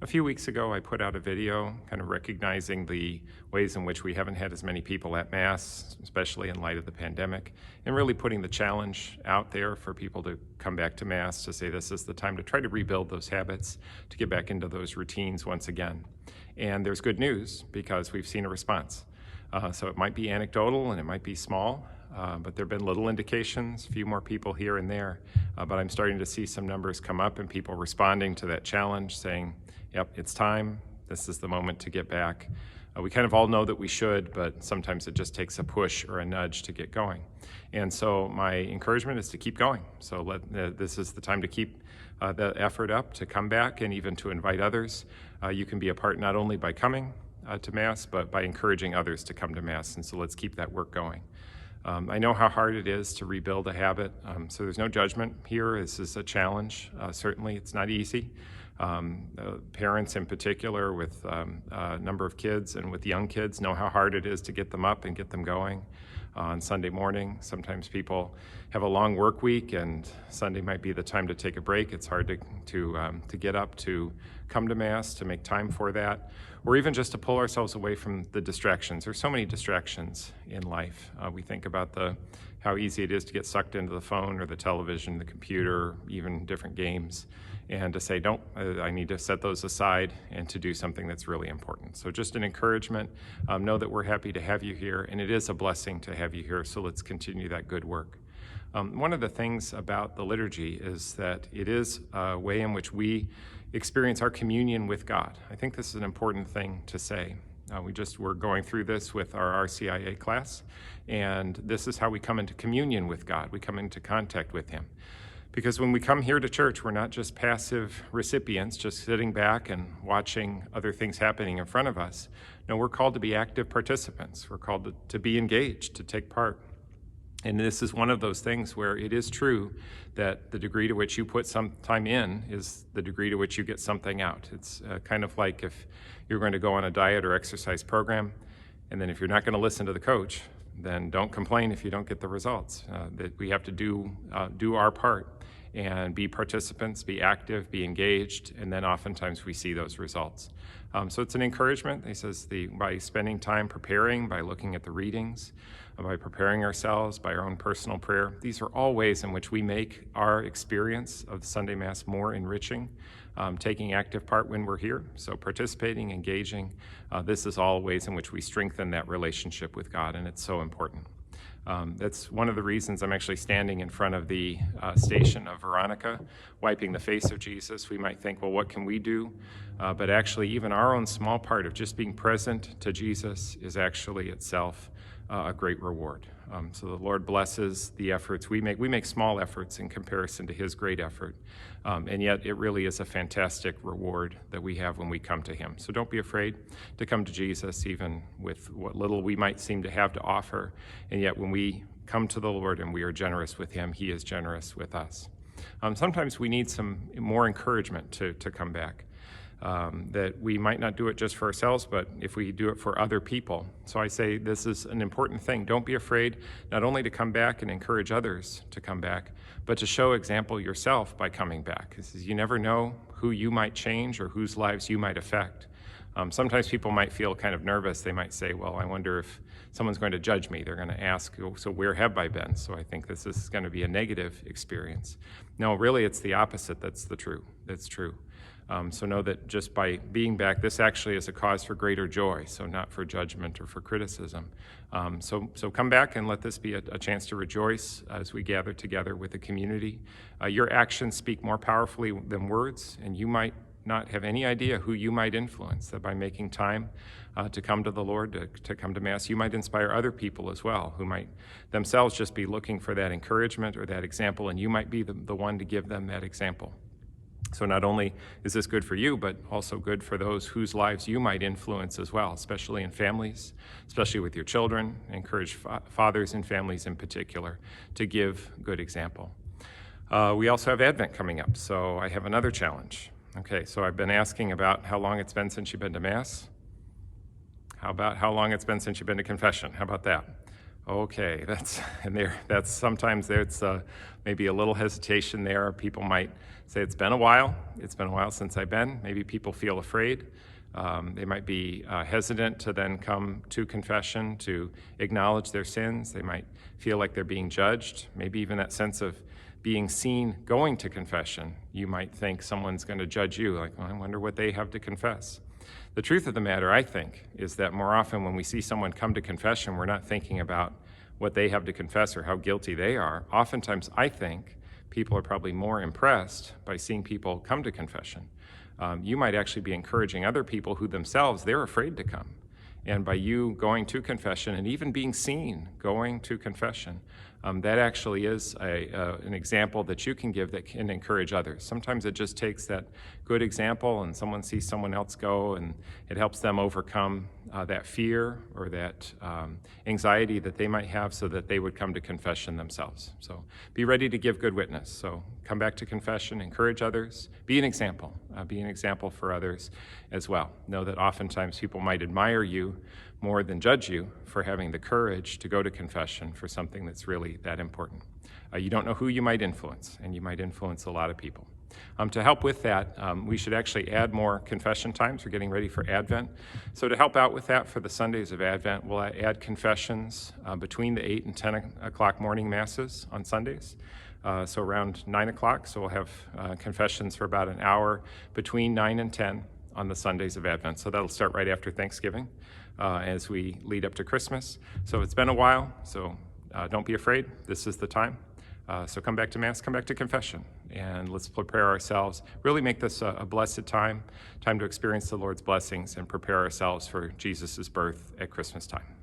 A few weeks ago, I put out a video kind of recognizing the ways in which we haven't had as many people at Mass, especially in light of the pandemic, and really putting the challenge out there for people to come back to Mass, to say this is the time to try to rebuild those habits, to get back into those routines once again. And there's good news because we've seen a response. So it might be anecdotal and it might be small, but there have been little indications, a few more people here and there. But I'm starting to see some numbers come up and people responding to that challenge saying, yep, it's time. This is the moment to get back. We kind of all know that we should, but sometimes it just takes a push or a nudge to get going. And so my encouragement is to keep going. So this is the time to keep the effort up, to come back, and even to invite others. You can be a part not only by coming to Mass, but by encouraging others to come to Mass. And so let's keep that work going. I know how hard it is to rebuild a habit, so there's no judgment here. This is a challenge. Certainly, it's not easy. Parents in particular with a number of kids and with young kids know how hard it is to get them up and get them going on Sunday morning. Sometimes people have a long work week and Sunday might be the time to take a break. It's hard to get up, to come to Mass, to make time for that, or even just to pull ourselves away from the distractions. There's so many distractions in life. We think about how easy it is to get sucked into the phone or the television, the computer, even different games, and to say, no, I need to set those aside and to do something that's really important. So just an encouragement, know that we're happy to have you here, and it is a blessing to have you here, so let's continue that good work. One of the things about the liturgy is that it is a way in which we experience our communion with God. I think this is an important thing to say. We're going through this with our RCIA class, and this is how we come into communion with God. We come into contact with Him. Because when we come here to church, we're not just passive recipients, just sitting back and watching other things happening in front of us. No, we're called to be active participants. We're called to be engaged, to take part. And this is one of those things where it is true that the degree to which you put some time in is the degree to which you get something out. It's kind of like if you're going to go on a diet or exercise program, and then if you're not going to listen to the coach, then don't complain if you don't get the results. That we have to do our part and be participants, be active, be engaged, and then oftentimes we see those results. So it's an encouragement. He says by spending time preparing, by looking at the readings, by preparing ourselves, by our own personal prayer, these are all ways in which we make our experience of the Sunday Mass more enriching, taking active part when we're here, so participating, engaging, this is all ways in which we strengthen that relationship with God, and it's so important. That's one of the reasons I'm actually standing in front of the station of Veronica, wiping the face of Jesus. We might think, well, what can we do? But actually, even our own small part of just being present to Jesus is actually itself a great reward. So the Lord blesses the efforts we make. We make small efforts in comparison to His great effort, and yet it really is a fantastic reward that we have when we come to Him. So don't be afraid to come to Jesus, even with what little we might seem to have to offer, and yet when we come to the Lord and we are generous with Him, He is generous with us. Sometimes we need some more encouragement to come back. That we might not do it just for ourselves, but if we do it for other people. So I say this is an important thing. Don't be afraid not only to come back and encourage others to come back, but to show example yourself by coming back. Because you never know who you might change or whose lives you might affect. Sometimes people might feel kind of nervous. They might say, well, I wonder if someone's going to judge me. They're going to ask, oh, so where have I been? So I think this is going to be a negative experience. No, really, it's the opposite that's true. So know that just by being back, this actually is a cause for greater joy, so not for judgment or for criticism. So come back and let this be a chance to rejoice as we gather together with the community. Your actions speak more powerfully than words, and you might not have any idea who you might influence, that by making time to come to the Lord, to come to Mass, you might inspire other people as well, who might themselves just be looking for that encouragement or that example, and you might be the one to give them that example. So not only is this good for you, but also good for those whose lives you might influence as well, especially in families, especially with your children. Encourage fathers and families in particular to give good example. We also have Advent coming up, so I have another challenge. Okay, so I've been asking about how long it's been since you've been to Mass. How about how long it's been since you've been to confession? How about that? Okay, that's sometimes there's maybe a little hesitation there. People might say it's been a while. It's been a while since I've been. Maybe people feel afraid. They might be hesitant to then come to confession to acknowledge their sins. They might feel like they're being judged. Maybe even that sense of being seen going to confession. You might think someone's going to judge you, like, oh, I wonder what they have to confess. The truth of the matter, I think, is that more often when we see someone come to confession, we're not thinking about what they have to confess or how guilty they are. Oftentimes, I think people are probably more impressed by seeing people come to confession. You might actually be encouraging other people who themselves, they're afraid to come. And by you going to confession and even being seen going to confession, that actually is an example that you can give that can encourage others. Sometimes it just takes that good example and someone sees someone else go and it helps them overcome that fear or that anxiety that they might have so that they would come to confession themselves. So be ready to give good witness. So come back to confession, encourage others, be an example for others as well. Know that oftentimes people might admire you more than judge you for having the courage to go to confession for something that's really that important. You don't know who you might influence, and you might influence a lot of people. To help with that, we should actually add more confession times. We're getting ready for Advent. So to help out with that for the Sundays of Advent, we'll add confessions between the 8 and 10 o'clock morning masses on Sundays. So around 9 o'clock, so we'll have confessions for about an hour between 9 and 10 on the Sundays of Advent. So that'll start right after Thanksgiving as we lead up to Christmas. So it's been a while, so don't be afraid. This is the time. So come back to Mass, come back to confession, and let's prepare ourselves. Really make this a blessed time to experience the Lord's blessings and prepare ourselves for Jesus' birth at Christmas time.